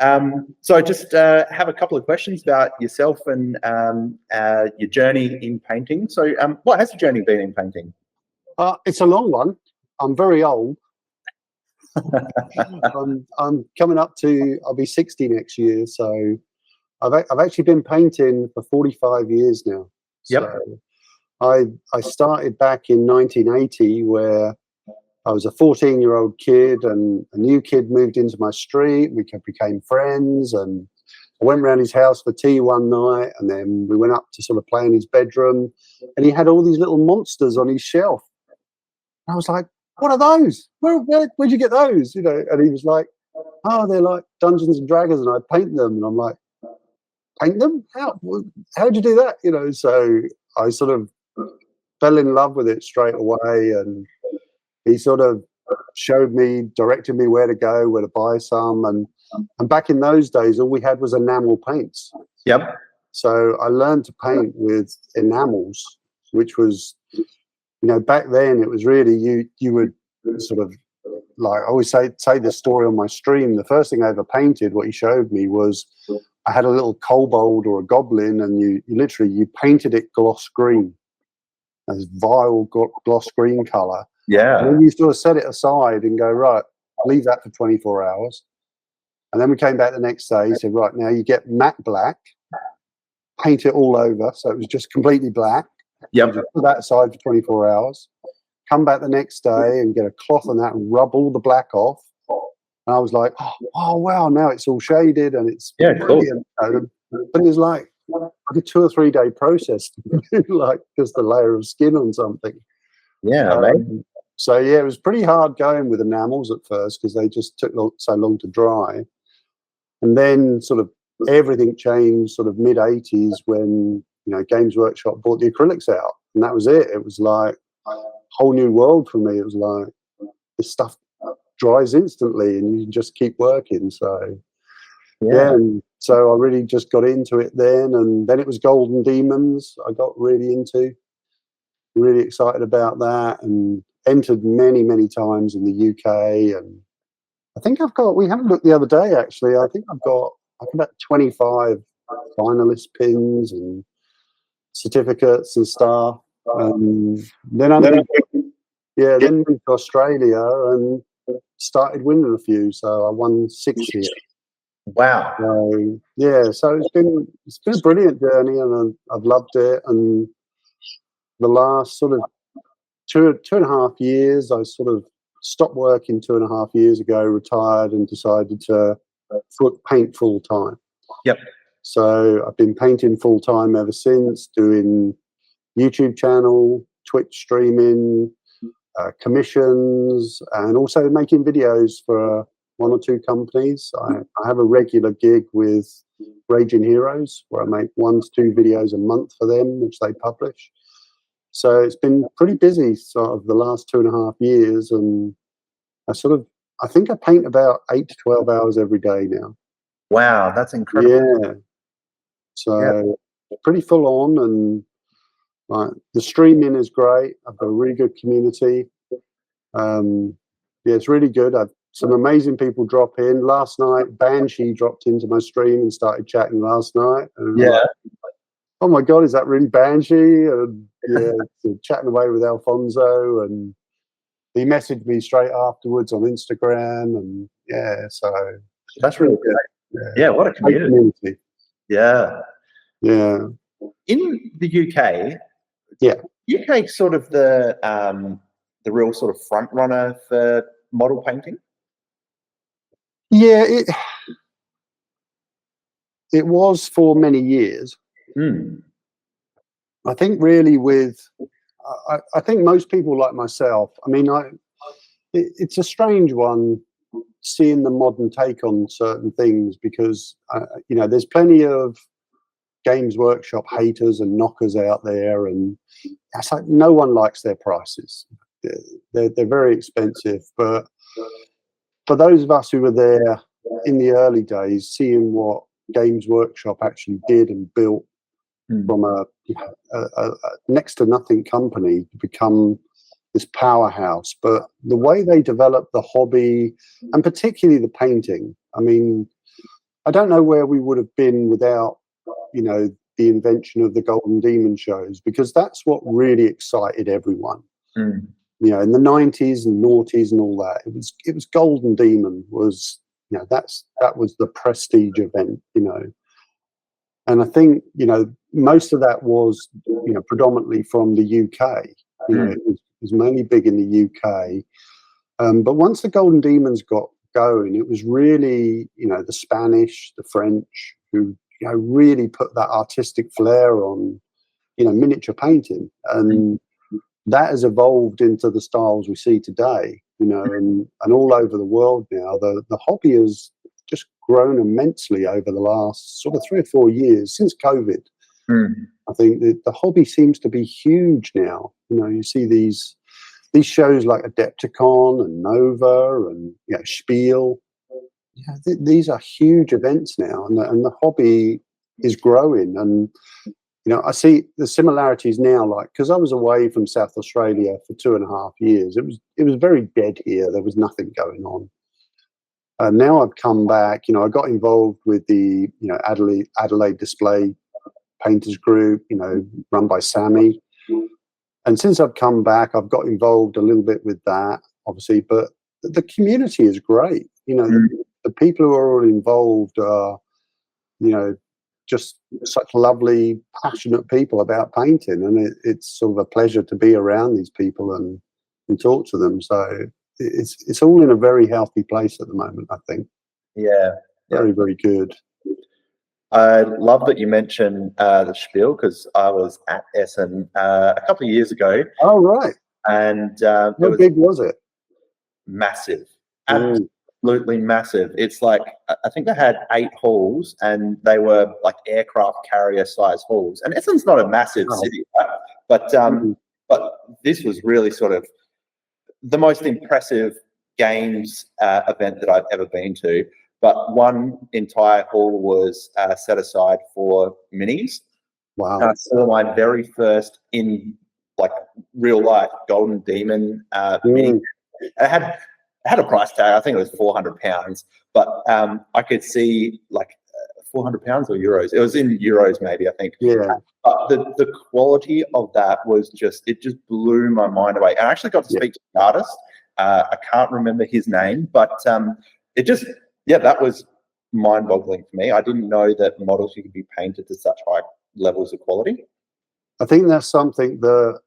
So I just have a couple of questions about yourself and your journey in painting. So what has your journey been in painting? It's a long one. I'm very old. I'm coming up to, I'll be 60 next year. So I've actually been painting for 45 years now. Yep. So I started back in 1980, where I was a 14-year-old kid, and a new kid moved into my street. We became friends, and I went around his house for tea one night, and then we went up to sort of play in his bedroom, and he had all these little monsters on his shelf. And I was like, "What are those? Where'd you get those?" You know, and he was like, "Oh, they're like Dungeons and Dragons, and I paint them." And I'm like, "Paint them? How'd you do that?" You know, so I sort of fell in love with it straight away, and he sort of directed me where to go, where to buy some, and back in those days, all we had was enamel paints. Yep. So I learned to paint with enamels, which was, you know, back then it was really you would sort of, like I always say this story on my stream. The first thing I ever painted, what he showed me, was I had a little kobold or a goblin, and you literally painted it gloss green, this vile gloss green color. Yeah. And then you sort of set it aside and go, right, leave that for 24 hours. And then we came back the next day. He said, right, now you get matte black, paint it all over. So it was just completely black. Yep. Put that aside for 24 hours. Come back the next day and get a cloth on that and rub all the black off. And I was like, oh wow, now it's all shaded and it's brilliant. Cool. But it was like a 2 or 3 day process to do like just a layer of skin on something. Yeah, so yeah, it was pretty hard going with enamels at first because they just took so long to dry. And then sort of everything changed sort of mid-80s when, you know, Games Workshop bought the acrylics out, and that was it. It was like a whole new world for me. It was like this stuff dries instantly and you can just keep working. So yeah, and so I really just got into it then, and then it was Golden Demons I got really into. Really excited about that, and entered many times in the UK. And I think we haven't looked the other day actually, I think I've got about 25 finalist pins and certificates and stuff. Then then moved to Australia and started winning a few. So I won 6 here. Wow. So yeah, so it's been a brilliant journey, and I've loved it. And the last sort of two and a half years, I sort of stopped working 2.5 years ago, retired, and decided to paint full time. Yep. So I've been painting full time ever since, doing YouTube channel, Twitch streaming, commissions, and also making videos for 1 or 2 companies. I have a regular gig with Raging Heroes where I make 1 to 2 videos a month for them, which they publish. So it's been pretty busy sort of the last 2.5 years, and I think I paint about 8 to 12 hours every day now. Wow, that's incredible. Yeah. So pretty full on, and like the streaming is great. I've got a really good community. Yeah, it's really good. I've some amazing people drop in. Last night, Banshee dropped into my stream and started chatting last night. And yeah. Oh my God, is that really Banshee? And yeah, chatting away with Alfonso, and he messaged me straight afterwards on Instagram, and yeah, so that's really good. Yeah, what a community. Yeah. Yeah. In the UK, UK sort of the real sort of front runner for model painting. Yeah, it was for many years. I think really I think most people like myself, I mean, it's a strange one seeing the modern take on certain things, because, you know, there's plenty of Games Workshop haters and knockers out there, and it's like no one likes their prices. They're very expensive, but for those of us who were there in the early days, seeing what Games Workshop actually did and built from a next to nothing company to become this powerhouse, but the way they developed the hobby, and particularly the painting, I mean, I don't know where we would have been without, you know, the invention of the Golden Demon shows, because that's what really excited everyone. Mm. You know, in the 90s and noughties and all that, it was Golden Demon was, you know, that was the prestige event, you know. And I think, you know, most of that was, you know, predominantly from the UK. You know, it was mainly big in the UK. But once the Golden Demons got going, it was really, you know, the Spanish, the French, who, you know, really put that artistic flair on, you know, miniature painting. And that has evolved into the styles we see today, you know, and all over the world now. The hobby has just grown immensely over the last sort of 3 or 4 years since COVID. I think that the hobby seems to be huge now. You know, you see these shows like Adepticon and Nova and, you know, Spiel. Yeah, these are huge events now, and the hobby is growing. And you know, I see the similarities now, like, because I was away from South Australia for 2.5 years. It was very dead here. There was nothing going on. Now I've come back. You know, I got involved with the, you know, Adelaide Display Painters Group, you know, run by Sammy. And since I've come back, I've got involved a little bit with that, obviously. But the community is great. You know, the people who are all involved are, you know, just such lovely, passionate people about painting, and it's sort of a pleasure to be around these people and talk to them. So it's all in a very healthy place at the moment, I think. Yeah, very, very good. I love that you mentioned the Spiel, because I was at Essen a couple of years ago. Oh, right. And how big was it? Massive. Absolutely massive. It's like, I think they had 8 halls, and they were like aircraft carrier size halls. And Essen's not a massive city, but this was really sort of the most impressive games event that I've ever been to. But one entire hall was set aside for minis. Wow. I saw my very first in like real life Golden Demon mini. It had a price tag. I think it was £400, but I could see like £400 or euros. It was in euros, maybe, I think. Yeah. But the quality of that was just blew my mind away. And I actually got to speak to the artist. I can't remember his name, but that was mind-boggling for me. I didn't know that models could be painted to such high levels of quality. I think that's something that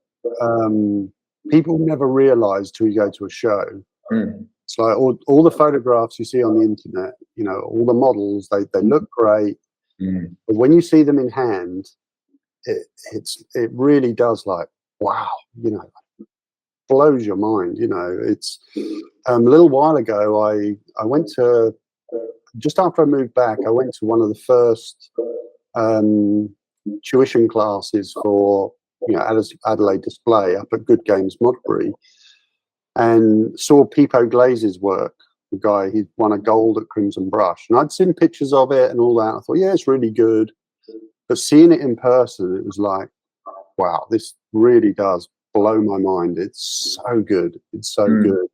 people never realise till you go to a show. It's like all the photographs you see on the internet, you know, all the models, they look great, but when you see them in hand, it really does, like, wow, you know, blows your mind. You know, it's a little while ago I went to, just after I moved back, I went to one of the first tuition classes for, you know, Adelaide Display up at Good Games Modbury, and saw Pipo Glaze's work. The guy, he won a gold at Crimson Brush, and I'd seen pictures of it and all that. I thought, yeah, it's really good, but seeing it in person, it was like, wow, this really does blow my mind. It's so good. It's so good.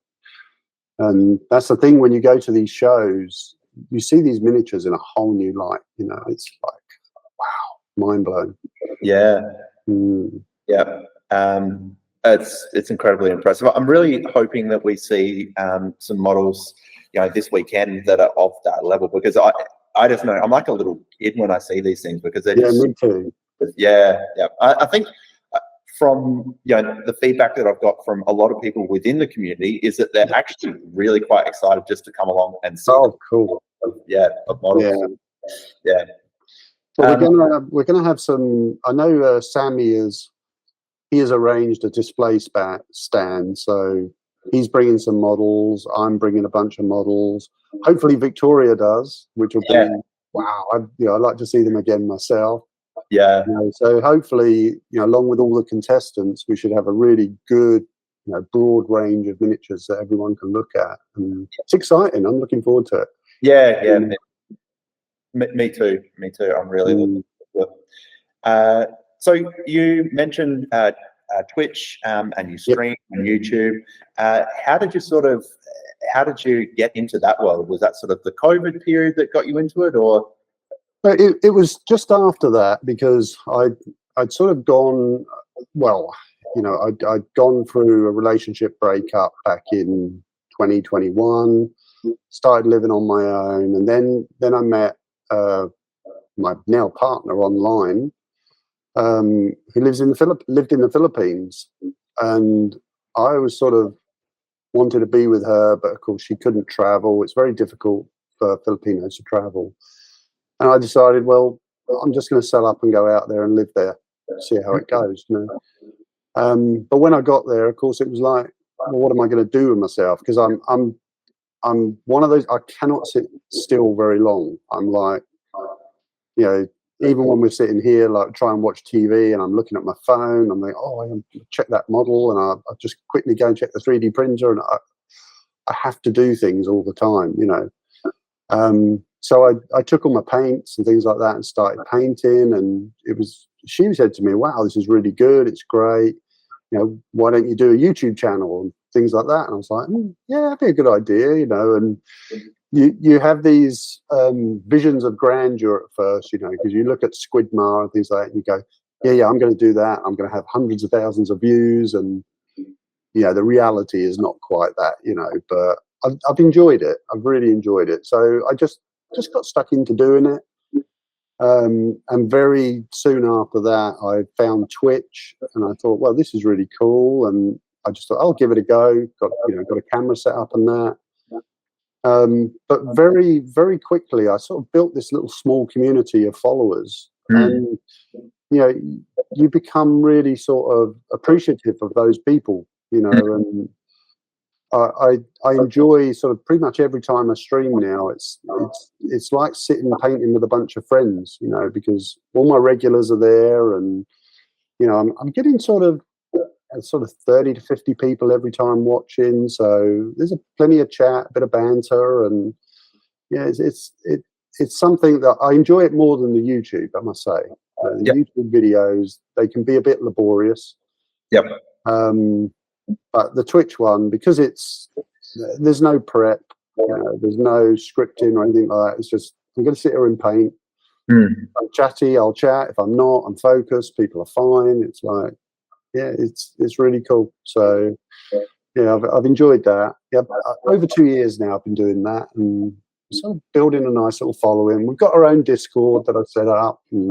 And that's the thing, when you go to these shows, you see these miniatures in a whole new light. You know, it's like, wow, mind blowing. Yeah. Yeah. It's incredibly impressive. I'm really hoping that we see some models, you know, this weekend that are of that level, because I just know I'm like a little kid when I see these things, because they're just, me too. Yeah. I think from, you know, the feedback that I've got from a lot of people within the community is that they're actually really quite excited just to come along and see. Oh, cool. Of models. Yeah. Well, we're gonna have some. I know Sammy has arranged a display stand, so he's bringing some models. I'm bringing a bunch of models. Hopefully Victoria does, which will be wow. I'd like to see them again myself. Yeah. You know, so hopefully, you know, along with all the contestants, we should have a really good, you know, broad range of miniatures that everyone can look at. And it's exciting. I'm looking forward to it. Yeah. Me too. I'm really looking forward to it. So you mentioned Twitch and you stream on YouTube. How did you sort of how did you get into that world? Was that sort of the COVID period that got you into it, or? It was just after that, because I'd sort of gone, well, I'd gone through a relationship breakup back in 2021, started living on my own, and then I met my now partner online, who lived in the Philippines, and I was sort of wanted to be with her, but of course she couldn't travel. It's very difficult for Filipinos to travel. And I decided, well, I'm just going to sell up and go out there and live there, see how it goes. But when I got there, of course, it was like, well, what am I going to do with myself? Because I'm one of those, I cannot sit still very long. I'm like, even when we're sitting here, like try and watch TV, and I'm looking at my phone, I'm like, oh, I check that model, and I just quickly go and check the 3D printer, and I have to do things all the time, So I took all my paints and things like that and started painting, and she said to me, wow, this is really good, it's great, why don't you do a YouTube channel and things like that? And I was like, yeah, that'd be a good idea, and you have these visions of grandeur at first, because you look at Squidmar and things like that, and you go, yeah, I'm going to do that, I'm going to have hundreds of thousands of views, and the reality is not quite that, but I've enjoyed it. I've really enjoyed it. So I just got stuck into doing it. And very soon after that, I found Twitch, and I thought, well, this is really cool. And I just thought, I'll give it a go. Got a camera set up and that. But very, very quickly, I sort of built this little small community of followers. And, you become really sort of appreciative of those people, and I enjoy sort of pretty much every time I stream now. It's like sitting painting with a bunch of friends, because all my regulars are there, and I'm getting sort of 30 to 50 people every time watching. So there's plenty of chat, a bit of banter, and it's something that I enjoy it more than the YouTube, I must say. The YouTube videos, they can be a bit laborious. Yep. But the Twitch one, because there's no prep, there's no scripting or anything like that. It's just, I'm going to sit here and paint. I'm chatty, I'll chat. If I'm not, I'm focused. People are fine. It's like, it's really cool. So I've enjoyed that. Over 2 years now I've been doing that, and sort of building a nice little following. We've got our own Discord that I've set up and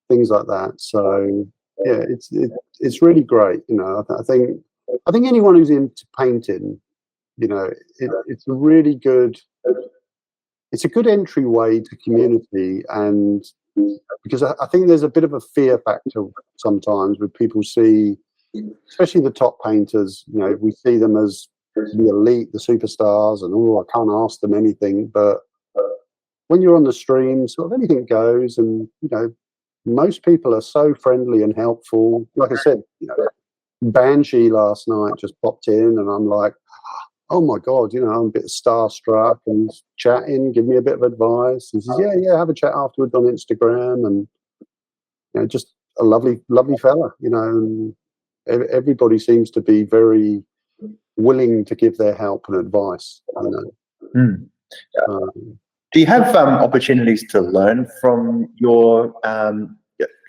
things like that. So it's really great. I think anyone who's into painting, it's a really good, it's a good entryway to community. And because I think there's a bit of a fear factor sometimes with people see, especially the top painters, we see them as the elite, the superstars, and I can't ask them anything. But when you're on the stream, sort of anything goes, and most people are so friendly and helpful. Like I said, Banshee last night just popped in, and I'm like, oh my God, I'm a bit starstruck, and chatting, give me a bit of advice. And says, yeah, have a chat afterwards on Instagram, and just a lovely, lovely fella, and everybody seems to be very willing to give their help and advice. Do you have opportunities to learn from your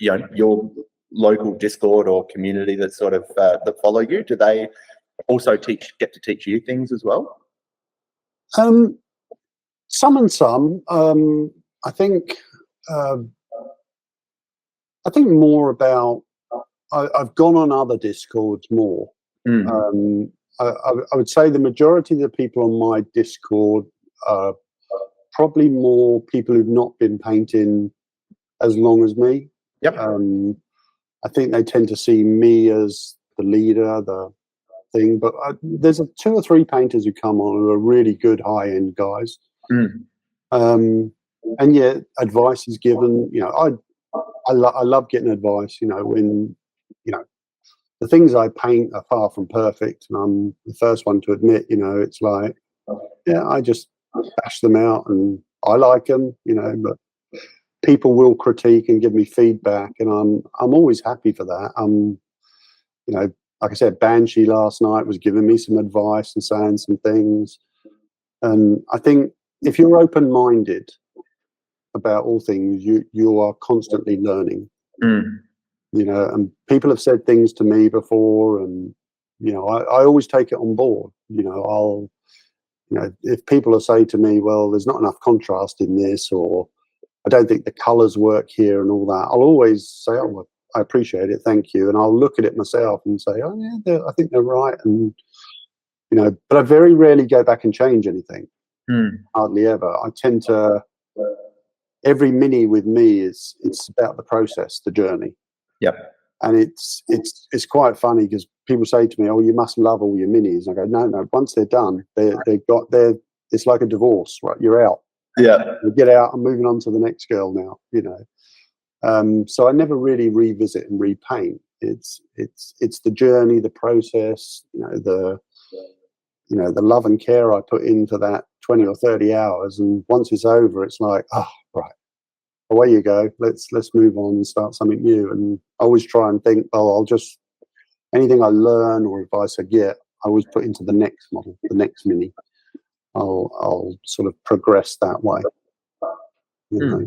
your local Discord or community that sort of that follow you? Do they also get to teach you things as well? Some and some. I think more about. I've gone on other Discords more. I would say the majority of the people on my Discord are probably more people who've not been painting as long as me. Yep. I think they tend to see me as the leader, the thing. But there's 2 or 3 painters who come on who are really good high-end guys. And advice is given. I love getting advice. When the things I paint are far from perfect, and I'm the first one to admit. It's like, I just bash them out, and I like them. But people will critique and give me feedback, and I'm always happy for that. like I said, Banshee last night was giving me some advice and saying some things. And I think if you're open-minded about all things, you are constantly learning. You know, and people have said things to me before, and you know, I always take it on board. You know, if people are saying to me, well, there's not enough contrast in this, or I don't think the colors work here and all that, I'll always say, oh, well, I appreciate it, thank you. And I'll look at it myself and say, oh yeah, I think they're right. And, you know, but I very rarely go back and change anything. Hardly ever. I tend to, every mini with me it's about the process, the journey. Yep. And it's quite funny because people say to me, oh, you must love all your minis. I go, no, once they're done, it's like a divorce, right? You're out. Yeah. You get out, I'm moving on to the next girl now, you know. So I never really revisit and repaint. It's the journey, the process, you know, the love and care I put into that 20 or 30 hours. And once it's over, it's like, oh, right, away you go. Let's move on and start something new. And I always try and think, well, anything I learn or advice I get, I always put into the next model, the next mini. I'll sort of progress that way. You know?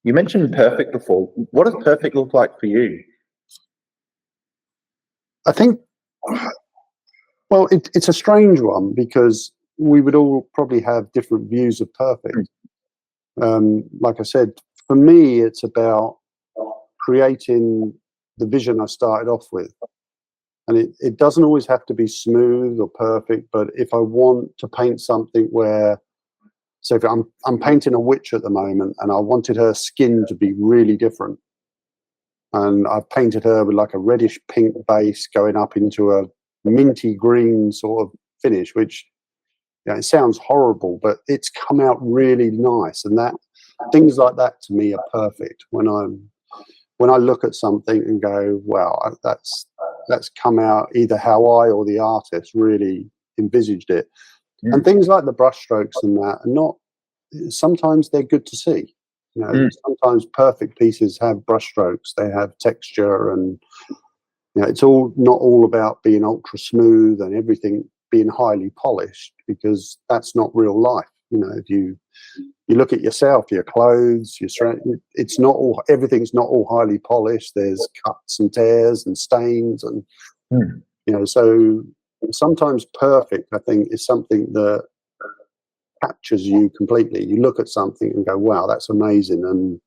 You mentioned perfect before. What does perfect look like for you? I think, well, it's a strange one because we would all probably have different views of perfect. Like I said, for me, it's about creating the vision I started off with. And it doesn't always have to be smooth or perfect, but if I want to paint something where, so if I'm painting a witch at the moment and I wanted her skin to be really different, and I've painted her with like a reddish pink base going up into a minty green sort of finish, which, you know, it sounds horrible, but it's come out really nice. And that things like that to me are perfect when I look at something and go, wow, that's come out either how I or the artist really envisaged it. And things like the brush strokes and that are not, sometimes they're good to see. You know, sometimes perfect pieces have brush strokes, they have texture, and you know, it's not all about being ultra smooth and everything being highly polished, because that's not real life. You know, if you look at yourself, your clothes, it's not all, everything's not all highly polished. There's cuts and tears and stains, and you know, so sometimes perfect, I think, is something that captures you completely. You look at something and go, wow, that's amazing. And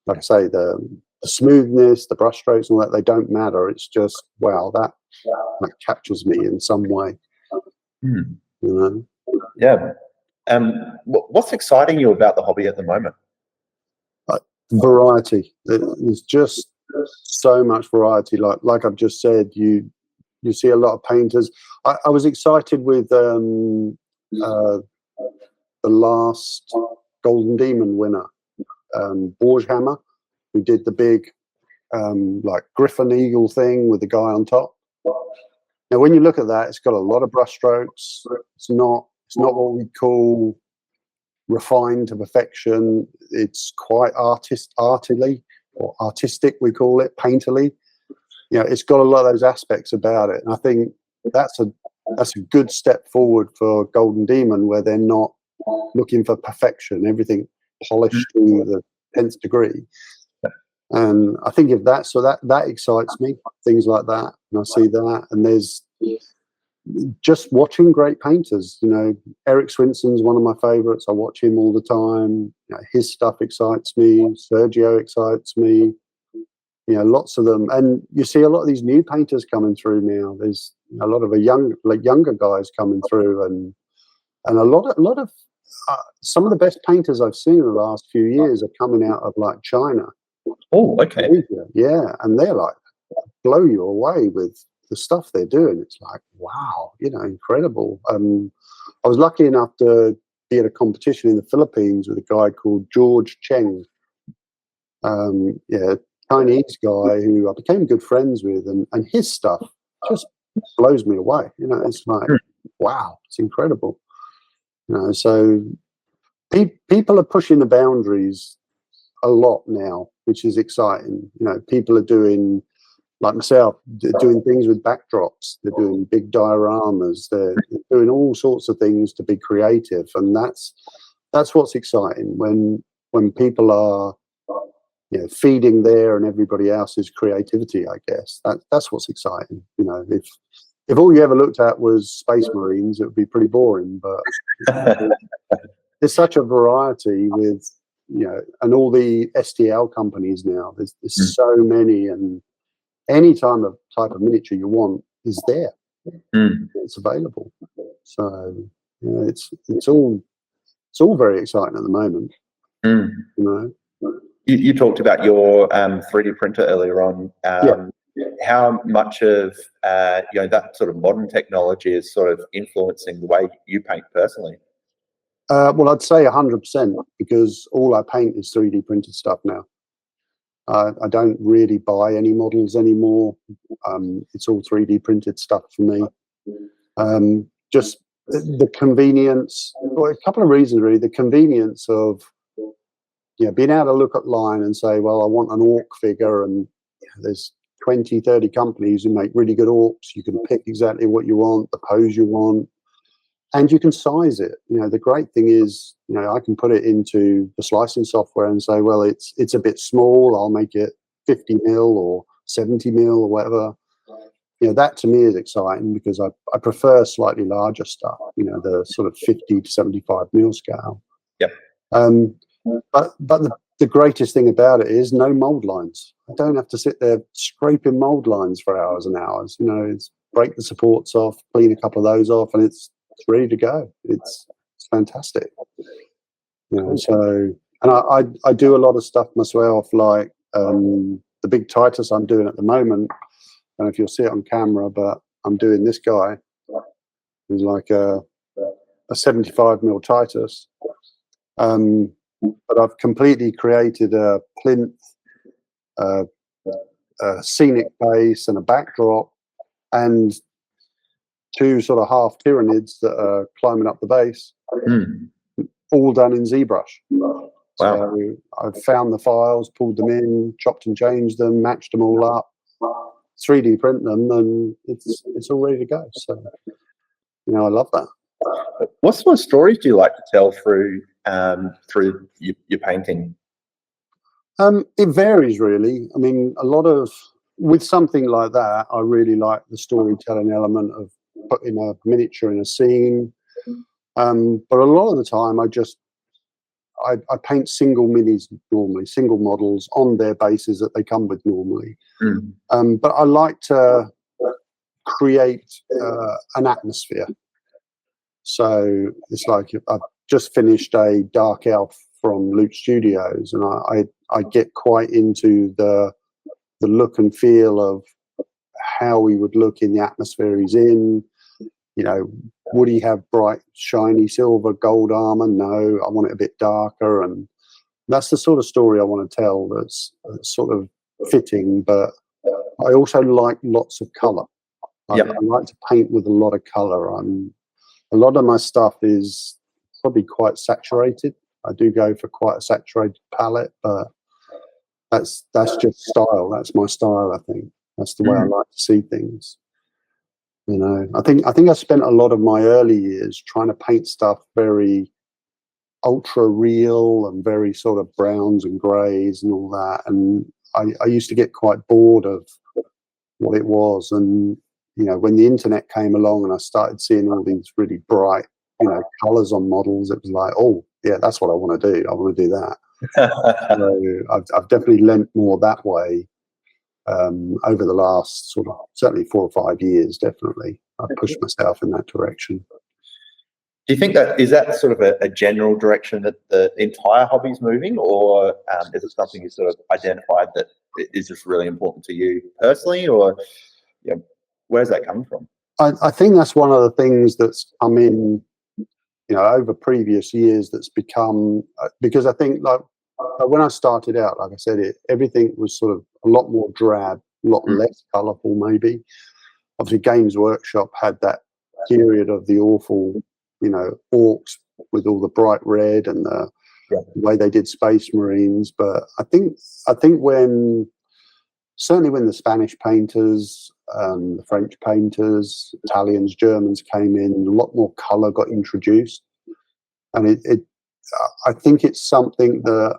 like I say, the smoothness, the brush strokes and all that, they don't matter. It's just, wow, that captures me in some way. You know? Yeah. What's exciting you about the hobby at the moment? Variety. There's just so much variety. Like I've just said, you see a lot of painters. I was excited with the last Golden Demon winner, Borghammer, who did the big like Griffin Eagle thing with the guy on top. Now, when you look at that, it's got a lot of brush strokes. It's not what we call refined to perfection. It's quite artily or artistic, we call it, painterly. You know, it's got a lot of those aspects about it, and I think that's a good step forward for Golden Demon, where they're not looking for perfection, everything polished to the 10th degree. And I think if that excites me, things like that, and I see that, and there's just watching great painters. You know, Eric Swinson's one of my favorites. I watch him all the time. You know, his stuff excites me. Sergio excites me. You know, lots of them, and you see a lot of these new painters coming through now. There's a lot of younger guys coming through, and a lot of some of the best painters I've seen in the last few years are coming out of like China. Oh, okay. Asia. Yeah, and they're like blow you away with the stuff they're doing. It's like, wow, you know, incredible. I was lucky enough to be at a competition in the Philippines with a guy called George Cheng. Yeah, Chinese guy who I became good friends with, and his stuff just blows me away. You know, it's like, wow, it's incredible. You know, so people are pushing the boundaries a lot now, which is exciting. You know, people are doing like myself, doing things with backdrops. They're doing big dioramas. They're doing all sorts of things to be creative, and that's what's exciting when people are, you know, feeding their and everybody else's creativity. I guess that's what's exciting. You know, if all you ever looked at was Space Marines, it would be pretty boring. But there's such a variety with, you know, and all the STL companies now. There's so many, and any type of miniature you want is there. It's available. So you know, it's all very exciting at the moment. You know. You talked about your 3D printer earlier on. How much of you know, that sort of modern technology is sort of influencing the way you paint personally? Well, I'd say 100%, because all I paint is 3D printed stuff now. I don't really buy any models anymore. It's all 3D printed stuff for me. Just the convenience. Well, a couple of reasons really. The convenience of, you know, being able to look at line and say, well, I want an orc figure, and you know, there's 20, 30 companies who make really good orcs. You can pick exactly what you want, the pose you want, and you can size it. You know, the great thing is, you know, I can put it into the slicing software and say, well, it's a bit small. I'll make it 50 mil or 70 mil or whatever. You know, that to me is exciting, because I prefer slightly larger stuff, you know, the sort of 50 to 75 mil scale. Yep. But the greatest thing about it is no mold lines. I don't have to sit there scraping mold lines for hours and hours. You know, it's break the supports off, clean a couple of those off, and it's ready to go. It's fantastic. You know, so, and I do a lot of stuff myself, like the big Titus I'm doing at the moment. I don't know if you'll see it on camera, but I'm doing this guy. He's like a 75 mil Titus. But I've completely created a plinth, a scenic base, and a backdrop, and two sort of half Tyranids that are climbing up the base, all done in ZBrush. Wow. So I've found the files, pulled them in, chopped and changed them, matched them all up, 3D print them, and it's all ready to go. So, you know, I love that. What sort of stories do you like to tell through your painting? It varies, really. I mean, with something like that, I really like the storytelling element of putting a miniature in a scene. But a lot of the time, I paint single minis normally, single models on their bases that they come with normally. But I like to create an atmosphere. So it's like, I've just finished a Dark Elf from Loot Studios, and I get quite into the look and feel of how he would look in the atmosphere he's in. You know, would he have bright, shiny silver, gold armor? No, I want it a bit darker, and that's the sort of story I want to tell. That's sort of fitting, but I also like lots of color. I like to paint with a lot of color. A lot of my stuff is probably quite saturated. I do go for quite a saturated palette, but that's just style. That's my style, I think. That's the way I like to see things. You know, I think I spent a lot of my early years trying to paint stuff very ultra real and very sort of browns and greys and all that. And I used to get quite bored of what it was. And, you know, when the internet came along and I started seeing all these really bright, you know, colors on models, it was like, oh yeah, that's what I want to do. I want to do that. So I've definitely lent more that way over the last sort of certainly 4 or 5 years. Definitely, I've pushed myself in that direction. Do you think that is that sort of a general direction that the entire hobby's moving, or is it something you sort of identified that is just really important to you personally, or where's that coming from? I think that's one of the things that's come in, you know, over previous years. That's become because I think like when I started out, like I said, everything was sort of a lot more drab, a lot less colourful. Maybe obviously Games Workshop had that period of the awful, you know, orcs with all the bright red and the way they did Space Marines. But I think when certainly when the Spanish painters, the French painters, Italians, Germans came in, a lot more color got introduced. And I think it's something that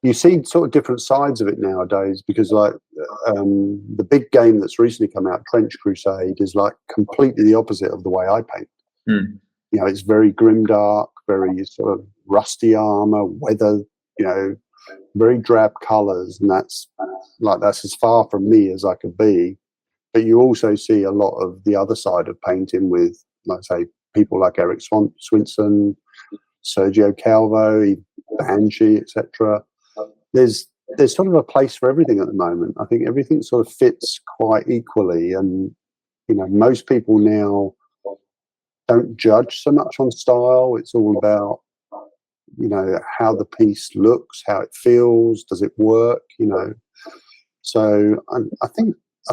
you see sort of different sides of it nowadays, because like the big game that's recently come out, Trench Crusade, is like completely the opposite of the way I paint. You know, it's very grimdark, very sort of rusty armor, weather, you know, very drab colors, and that's as far from me as I could be. But you also see a lot of the other side of painting with, like say, people like Eric Swinson, Sergio Calvo, Banshee, etc. There's sort of a place for everything at the moment. I think everything sort of fits quite equally, and you know, most people now don't judge so much on style. It's all about, you know, how the piece looks, how it feels, does it work, you know. So I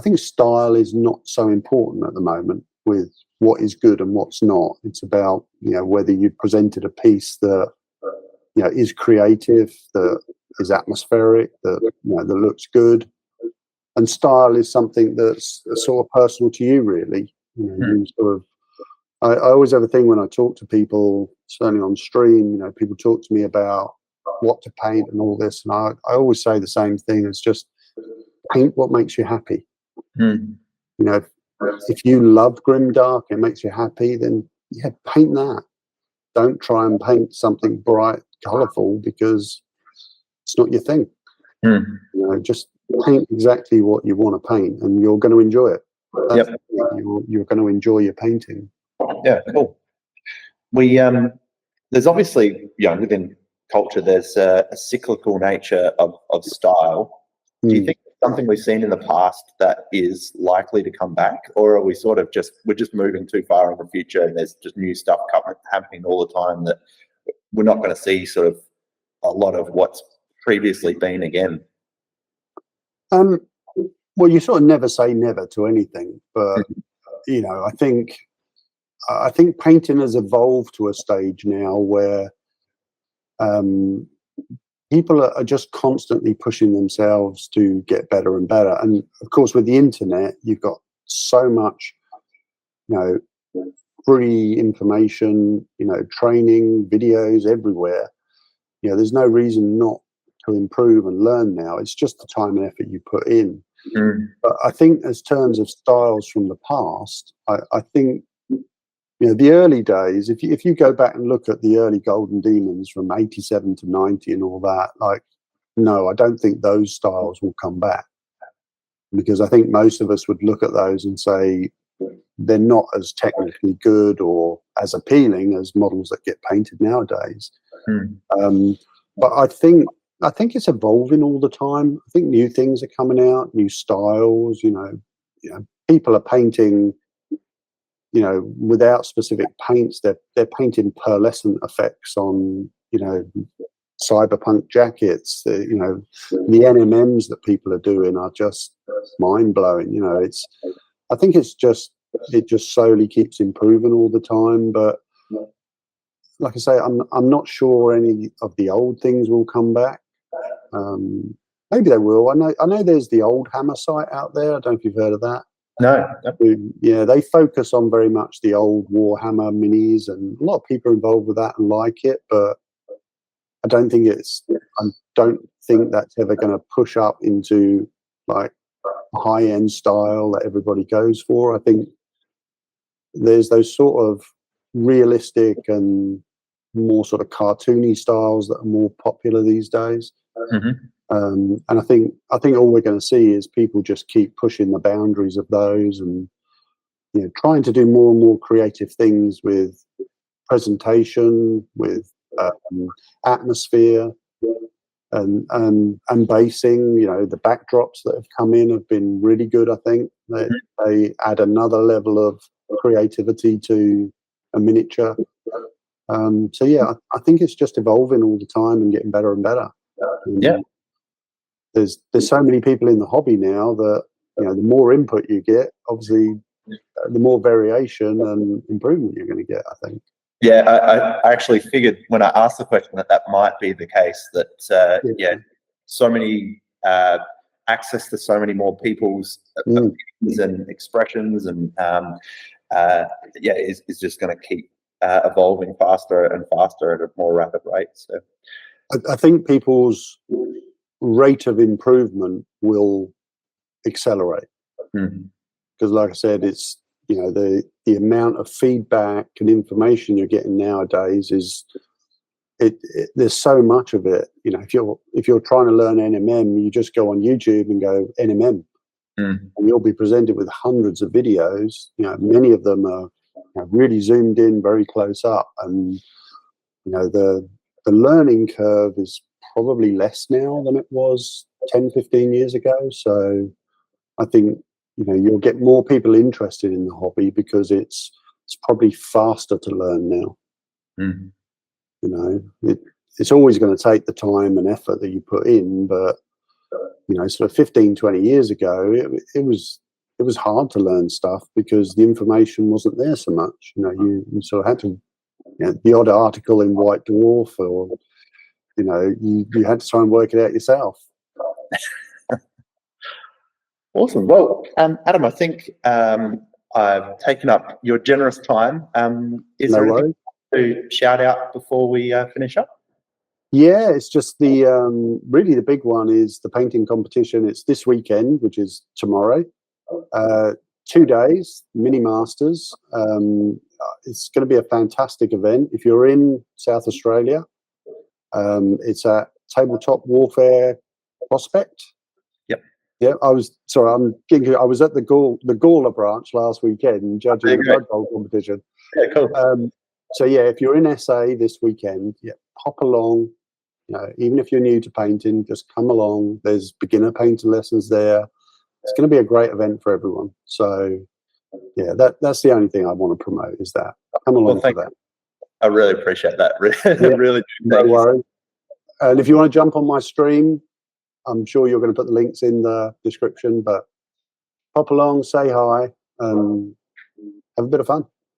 think style is not so important at the moment with what is good and what's not. It's about, you know, whether you presented a piece that, you know, is creative, that is atmospheric, that, you know, that looks good. And style is something that's sort of personal to you, really. You know, you sort of, I always have a thing when I talk to people, certainly on stream, you know, people talk to me about what to paint and all this, and I always say the same thing. It's just paint what makes you happy. You know, if you love grimdark, it makes you happy, then yeah, paint that. Don't try and paint something bright, colourful, because it's not your thing. You know, just paint exactly what you want to paint, and you're going to enjoy it. That's you're going to enjoy your painting. Yeah, cool. We there's obviously, you know, within culture, there's a cyclical nature of style. Do you think something we've seen in the past that is likely to come back, or are we sort of we're just moving too far in the future and there's just new stuff happening all the time that we're not going to see sort of a lot of what's previously been again? Well, you sort of never say never to anything, but you know, I think painting has evolved to a stage now where people are just constantly pushing themselves to get better and better. And of course, with the internet, you've got so much, you know, free information, you know, training videos everywhere. You know, there's no reason not to improve and learn now. It's just the time and effort you put in. But I think, as terms of styles from the past, I think, you know, the early days, if you go back and look at the early Golden Demons from 87 to 90 and all that, like, no, I don't think those styles will come back, because I think most of us would look at those and say they're not as technically good or as appealing as models that get painted nowadays. But I think it's evolving all the time. I think new things are coming out, new styles. You know, people are painting, you know, without specific paints. They're painting pearlescent effects on, you know, cyberpunk jackets. You know, the NMMs that people are doing are just mind blowing. You know, I think it just slowly keeps improving all the time. But like I say, I'm not sure any of the old things will come back. Maybe they will. I know there's the Old Hammer site out there. I don't know if you've heard of that. No. Yeah, they focus on very much the old Warhammer minis, and a lot of people are involved with that and like it. But I don't think that's ever going to push up into like a high-end style that everybody goes for. I think there's those sort of realistic and more sort of cartoony styles that are more popular these days. And I think all we're going to see is people just keep pushing the boundaries of those, and you know, trying to do more and more creative things with presentation, with atmosphere, and basing. You know, the backdrops that have come in have been really good. I think they add another level of creativity to a miniature. So yeah, I think it's just evolving all the time and getting better and better. Yeah. There's so many people in the hobby now that, you know, the more input you get, obviously, the more variation and improvement you're going to get, I think. Yeah, I actually figured when I asked the question that might be the case, that so many access to so many more people's opinions and expressions, and yeah, is just going to keep evolving faster and faster at a more rapid rate. So I think people's rate of improvement will accelerate, because like I said, it's, you know, the amount of feedback and information you're getting nowadays is there's so much of it. You know, if you're trying to learn NMM, you just go on YouTube and go NMM, and you'll be presented with hundreds of videos. You know, many of them are, you know, really zoomed in, very close up, and you know, the learning curve is probably less now than it was 10, 15 years ago. So I think, you know, you'll get more people interested in the hobby because it's probably faster to learn now. You know, it's always going to take the time and effort that you put in, but you know, sort of 15, 20 years ago, it was hard to learn stuff because the information wasn't there so much. You know, you sort of had to, you know, the odd article in White Dwarf, or you know, you had to try and work it out yourself. Awesome. Well, Adam, I think I've taken up your generous time. Is there anything to shout out before we finish up? Yeah, it's just the really the big one is the painting competition. It's this weekend, which is tomorrow. 2 days, mini masters. It's going to be a fantastic event. If you're in South Australia, it's at Tabletop Warfare Prospect. Yeah, I was sorry. I was at the Gawler branch last weekend judging the Blood Bowl competition. Yeah, cool. So yeah, if you're in SA this weekend, yeah, pop along. You know, even if you're new to painting, just come along. There's beginner painting lessons there. It's going to be a great event for everyone. So yeah, that's the only thing I want to promote, is that. Come along for that. I really appreciate that. Yeah, really. No worries. And if you want to jump on my stream, I'm sure you're going to put the links in the description, but pop along, say hi, and have a bit of fun.